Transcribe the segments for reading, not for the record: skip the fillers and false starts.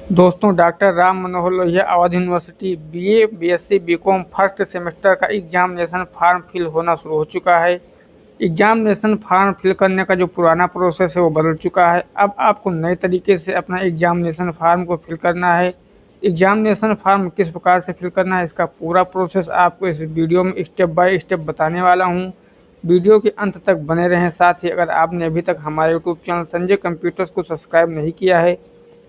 दोस्तों, doctor Ram Manohar Lohia Avadh university BA, BSc, BCom first semester का examination form fill होना शुरू हो चुका है। एग्जामिनेशन फॉर्म फिल करने का जो पुराना प्रोसेस है वो बदल चुका है। अब आपको नए तरीके से अपना एग्जामिनेशन फॉर्म को फिल करना है। एग्जामिनेशन फॉर्म किस प्रकार से फिल करना है, इसका पूरा प्रोसेस आपको इस वीडियो में स्टेप बाय स्टेप बताने वाला हूँ। वीडियो के अंत तक बने रहें। साथ ही अगर आपने अभी तक हमारे यूट्यूब चैनल संजय कंप्यूटर्स को सब्सक्राइब नहीं किया है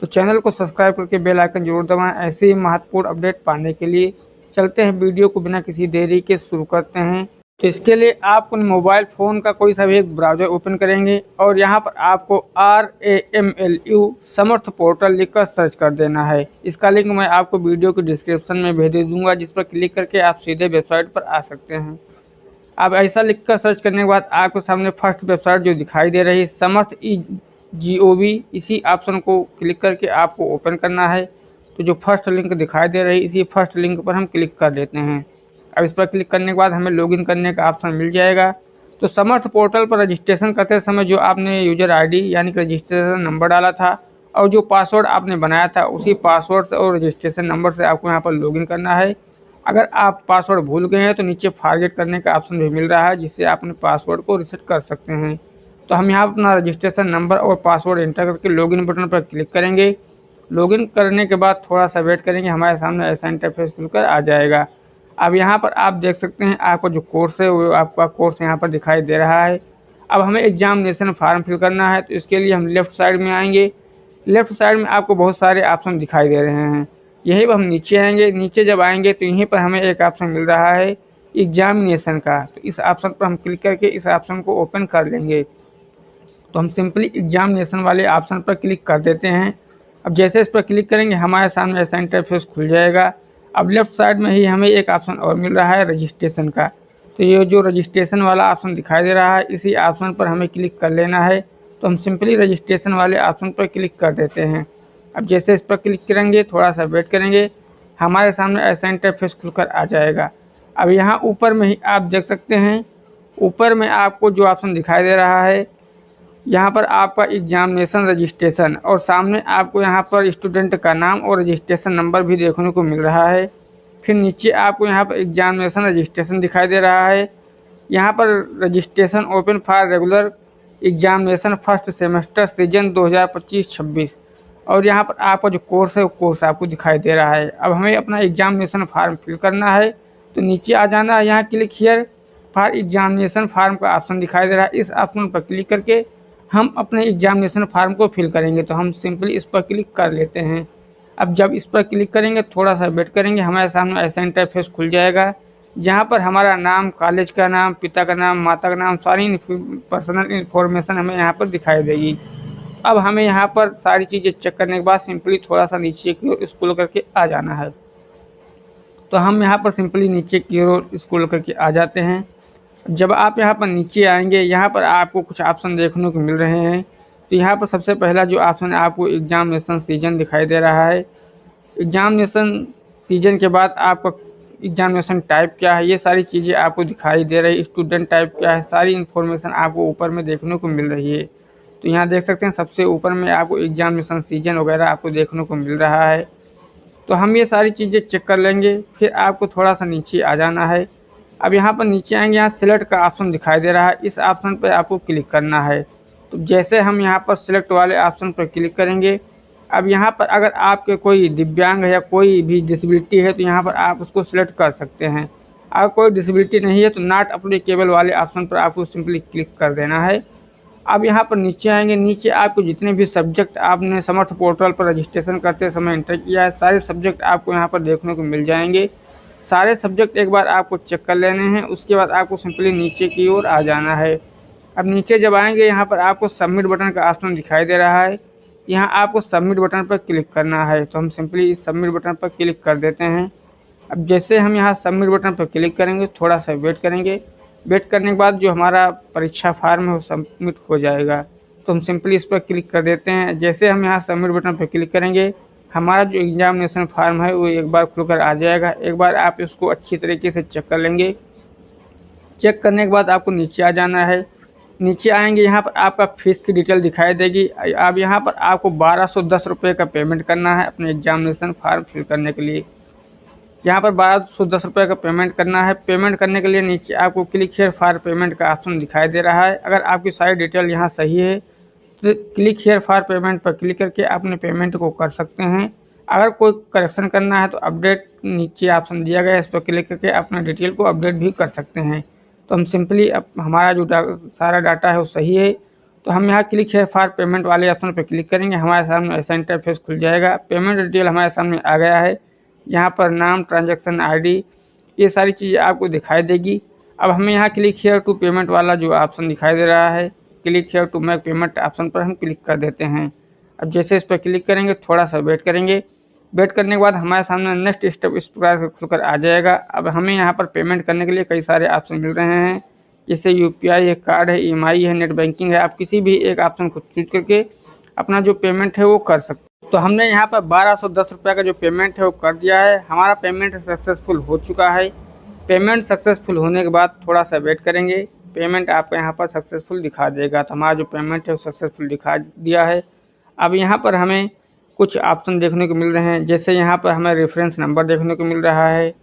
तो चैनल को सब्सक्राइब करके बेल आइकन जरूर दबाएं, ऐसे ही महत्वपूर्ण अपडेट पाने के लिए। चलते हैं वीडियो को बिना किसी देरी के शुरू करते हैं। तो इसके लिए आप अपने मोबाइल फ़ोन का कोई सा भी एक ब्राउज़र ओपन करेंगे और यहाँ पर आपको RAMLU समर्थ पोर्टल लिखकर सर्च कर देना है। इसका लिंक मैं आपको वीडियो के डिस्क्रिप्शन में भेज दूंगा, जिस पर क्लिक करके आप सीधे वेबसाइट पर आ सकते हैं। अब ऐसा लिखकर सर्च करने के बाद आपके सामने फर्स्ट वेबसाइट जो दिखाई दे रही है समर्थ GOV, इसी ऑप्शन को क्लिक करके आपको ओपन करना है। तो जो फर्स्ट लिंक दिखाई दे रही है इसी फर्स्ट लिंक पर हम क्लिक कर देते हैं। अब इस पर क्लिक करने के बाद हमें लॉगिन करने का ऑप्शन मिल जाएगा। तो समर्थ पोर्टल पर रजिस्ट्रेशन करते समय जो आपने यूजर ID यानी कि रजिस्ट्रेशन नंबर डाला था और जो पासवर्ड आपने बनाया था उसी पासवर्ड से और रजिस्ट्रेशन नंबर से आपको यहाँ पर लॉगिन करना है। अगर आप पासवर्ड भूल गए हैं तो नीचे फॉरगेट करने का ऑप्शन भी मिल रहा है, जिससे आप अपने पासवर्ड को रीसेट कर सकते हैं। तो हम यहाँ अपना रजिस्ट्रेशन नंबर और पासवर्ड एंटर करके लॉगिन बटन पर क्लिक करेंगे। लॉगिन करने के बाद थोड़ा सा वेट करेंगे, हमारे सामने ऐसा इंटरफेस खुलकर आ जाएगा। अब यहाँ पर आप देख सकते हैं आपका जो कोर्स है वो आपका कोर्स यहाँ पर दिखाई दे रहा है। अब हमें एग्जामिनेशन फॉर्म फिल करना है, तो इसके लिए हम लेफ़्ट साइड में आएंगे। लेफ़्ट साइड में आपको बहुत सारे ऑप्शन दिखाई दे रहे हैं। यहीं पर हम नीचे आएंगे। नीचे जब आएंगे तो यहीं पर हमें एक ऑप्शन मिल रहा है एग्जामिनेशन का। तो इस ऑप्शन पर हम क्लिक करके इस ऑप्शन को ओपन कर लेंगे। तो हम सिंपली एग्जामिनेशन वाले ऑप्शन पर क्लिक कर देते हैं। अब जैसे इस पर क्लिक करेंगे हमारे सामने ऐसा इंटरफेस खुल जाएगा। अब लेफ़्ट साइड में ही हमें एक ऑप्शन और मिल रहा है रजिस्ट्रेशन का। तो ये जो रजिस्ट्रेशन वाला ऑप्शन दिखाई दे रहा है इसी ऑप्शन पर हमें क्लिक कर लेना है। तो हम सिंपली रजिस्ट्रेशन वाले ऑप्शन पर क्लिक कर देते हैं। अब जैसे इस पर क्लिक करेंगे थोड़ा सा वेट करेंगे, हमारे सामने ऐसा इंटरफेस खुलकर आ जाएगा। अब यहाँ ऊपर में ही आप देख सकते हैं, ऊपर में आपको जो ऑप्शन दिखाई दे रहा है यहाँ पर आपका एग्जामिनेशन रजिस्ट्रेशन और सामने आपको यहाँ पर स्टूडेंट का नाम और रजिस्ट्रेशन नंबर भी देखने को मिल रहा है। फिर नीचे आपको यहाँ पर एग्जामिनेशन रजिस्ट्रेशन दिखाई दे रहा है। यहाँ पर registration open for regular examination first semester season 2025-26 और यहाँ पर आपका जो कोर्स है वो कोर्स आपको दिखाई दे रहा है। अब हमें अपना एग्जामिनेशन फॉर्म फिल करना है, तो नीचे आ जाना है। यहाँ click here for examination form का ऑप्शन दिखाई दे रहा है। इस ऑप्शन पर क्लिक करके हम अपने एग्जामिनेशन फॉर्म को फिल करेंगे। तो हम सिंपली इस पर क्लिक कर लेते हैं। अब जब इस पर क्लिक करेंगे थोड़ा सा वेट करेंगे, हमारे सामने ऐसा इंटरफेस खुल जाएगा जहाँ पर हमारा नाम, कॉलेज का नाम, पिता का नाम, माता का नाम, सारी पर्सनल इन्फॉर्मेशन हमें यहाँ पर दिखाई देगी। अब हमें यहाँ पर सारी चीज़ें चेक करने के बाद सिंपली थोड़ा सा नीचे की ओर स्क्रॉल करके आ जाना है। तो हम यहाँ पर सिंपली नीचे की ओर स्क्रॉल करके आ जाते हैं। जब आप यहाँ पर नीचे आएंगे यहाँ पर आपको कुछ ऑप्शन देखने को मिल रहे हैं। तो यहाँ पर सबसे पहला जो ऑप्शन है आपको एग्जामिनेशन सीजन दिखाई दे रहा है। एग्जामिनेशन सीजन के बाद आपका एग्जामिनेशन टाइप क्या है, ये सारी चीज़ें आपको दिखाई दे रही है। स्टूडेंट टाइप क्या है, सारी इन्फॉर्मेशन आपको ऊपर में देखने को मिल रही है। तो यहाँ देख सकते हैं सबसे ऊपर में आपको एग्जामिनेशन सीजन वगैरह आपको देखने को मिल रहा है। तो हम ये सारी चीज़ें चेक कर लेंगे। फिर आपको थोड़ा सा नीचे आ जाना है। अब यहाँ पर नीचे आएंगे, यहाँ सिलेक्ट का ऑप्शन दिखाई दे रहा है, इस ऑप्शन पर आपको क्लिक करना है। तो जैसे हम यहाँ पर सिलेक्ट वाले ऑप्शन पर क्लिक करेंगे, अब यहाँ पर अगर आपके कोई दिव्यांग है या कोई भी डिसेबिलिटी है तो यहाँ पर आप उसको सिलेक्ट कर सकते हैं। अगर कोई डिसेबिलिटी नहीं है तो नॉट एप्लीकेबल वाले ऑप्शन पर आपको सिंपली क्लिक कर देना है। अब यहाँ पर नीचे आएंगे, नीचे आपको जितने भी सब्जेक्ट आपने समर्थ पोर्टल पर रजिस्ट्रेशन करते समय एंटर किया है सारे सब्जेक्ट आपको यहाँ पर देखने को मिल जाएंगे। सारे सब्जेक्ट एक बार आपको चेक कर लेने हैं, उसके बाद आपको सिंपली नीचे की ओर आ जाना है। अब नीचे जब आएंगे यहाँ पर आपको सबमिट बटन का ऑप्शन दिखाई दे रहा है, यहाँ आपको सबमिट बटन पर क्लिक करना है। तो हम सिंपली इस सबमिट बटन पर क्लिक कर देते हैं। अब जैसे हम यहाँ सबमिट बटन पर क्लिक करेंगे थोड़ा सा वेट करेंगे। वेट करने के बाद जो हमारा परीक्षा फॉर्म है वो सबमिट हो जाएगा। तो हम सिंपली इस पर क्लिक कर देते हैं। जैसे हम यहाँ सबमिट बटन पर क्लिक करेंगे हमारा जो एग्जामिनेशन फॉर्म है वो एक बार खुलकर आ जाएगा। एक बार आप इसको अच्छी तरीके से चेक कर लेंगे। चेक करने के बाद आपको नीचे आ जाना है। नीचे आएंगे, यहाँ पर आपका फीस की डिटेल दिखाई देगी। अब यहाँ पर आपको 1210 रुपये का पेमेंट करना है अपने एग्जामिनेशन फॉर्म फिल करने के लिए। यहाँ पर 1210 रुपये का पेमेंट करना है। पेमेंट करने के लिए नीचे आपको क्लिक हियर फॉर पेमेंट का ऑप्शन दिखाई दे रहा है। अगर आपकी सारी डिटेल यहाँ सही है तो क्लिक हियर फॉर पेमेंट पर क्लिक करके अपने पेमेंट को कर सकते हैं। अगर कोई करेक्शन करना है तो अपडेट नीचे ऑप्शन दिया गया है, इस पर क्लिक करके अपने डिटेल को अपडेट भी कर सकते हैं। तो हम सिंपली अब हमारा जो सारा डाटा है वो सही है, तो हम यहाँ क्लिक हियर फॉर पेमेंट वाले ऑप्शन पर क्लिक करेंगे। हमारे सामने ऐसा इंटरफेस खुल जाएगा। पेमेंट डिटेल हमारे सामने आ गया है। यहाँ पर नाम, ट्रांजैक्शन आईडी, ये सारी चीज़ें आपको दिखाई देगी। अब हमें यहाँ क्लिक हियर टू पेमेंट वाला जो ऑप्शन दिखाई दे रहा है, click here to make payment option पर हम क्लिक कर देते हैं। अब जैसे इस पर क्लिक करेंगे, थोड़ा सा वेट करेंगे। वेट करने के बाद हमारे सामने नेक्स्ट स्टेप इस प्रकार से खुलकर आ जाएगा। अब हमें यहाँ पर पेमेंट करने के लिए कई सारे ऑप्शन मिल रहे हैं, जैसे यूपीआई है, कार्ड है, ईएमआई है, नेट बैंकिंग है। आप किसी भी एक ऑप्शन को चूज करके अपना जो पेमेंट है वो कर सकते हैं। तो हमने यहाँ पर 1210 रुपये का जो पेमेंट है वो कर दिया है। हमारा पेमेंट सक्सेसफुल हो चुका है। पेमेंट सक्सेसफुल होने के बाद थोड़ा सा वेट करेंगे, पेमेंट आपको यहाँ पर सक्सेसफुल दिखा देगा। तो हमारा जो पेमेंट है वो सक्सेसफुल दिखा दिया है। अब यहाँ पर हमें कुछ ऑप्शन देखने को मिल रहे हैं, जैसे यहाँ पर हमें रेफरेंस नंबर देखने को मिल रहा है,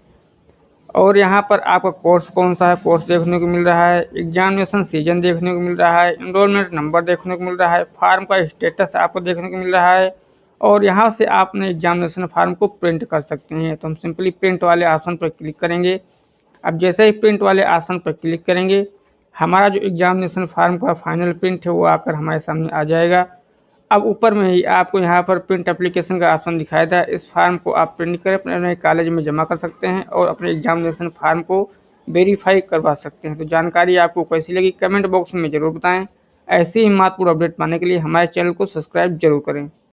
और यहाँ पर आपका कोर्स कौन सा है कोर्स देखने को मिल रहा है, एग्जामिनेशन सीजन देखने को मिल रहा है, इनरोलमेंट नंबर देखने को मिल रहा है, फार्म का स्टेटस आपको देखने को मिल रहा है, और यहाँ से आप अपने एग्जामिनेशन फार्म को प्रिंट कर सकते हैं। तो हम सिंपली प्रिंट वाले ऑप्शन पर क्लिक करेंगे। अब जैसे ही प्रिंट वाले ऑप्शन पर क्लिक करेंगे, हमारा जो एग्जामिनेशन फार्म का फाइनल प्रिंट है वो आकर हमारे सामने आ जाएगा। अब ऊपर में ही आपको यहाँ पर प्रिंट एप्लीकेशन का ऑप्शन दिखाया था। इस फार्म को आप प्रिंट कर अपने कॉलेज में जमा कर सकते हैं और अपने एग्जामिनेशन फार्म को वेरीफाई करवा सकते हैं। तो जानकारी आपको कैसी लगी कमेंट बॉक्स में ज़रूर बताएं। ऐसे ही महत्वपूर्ण अपडेट पाने के लिए हमारे चैनल को सब्सक्राइब जरूर करें।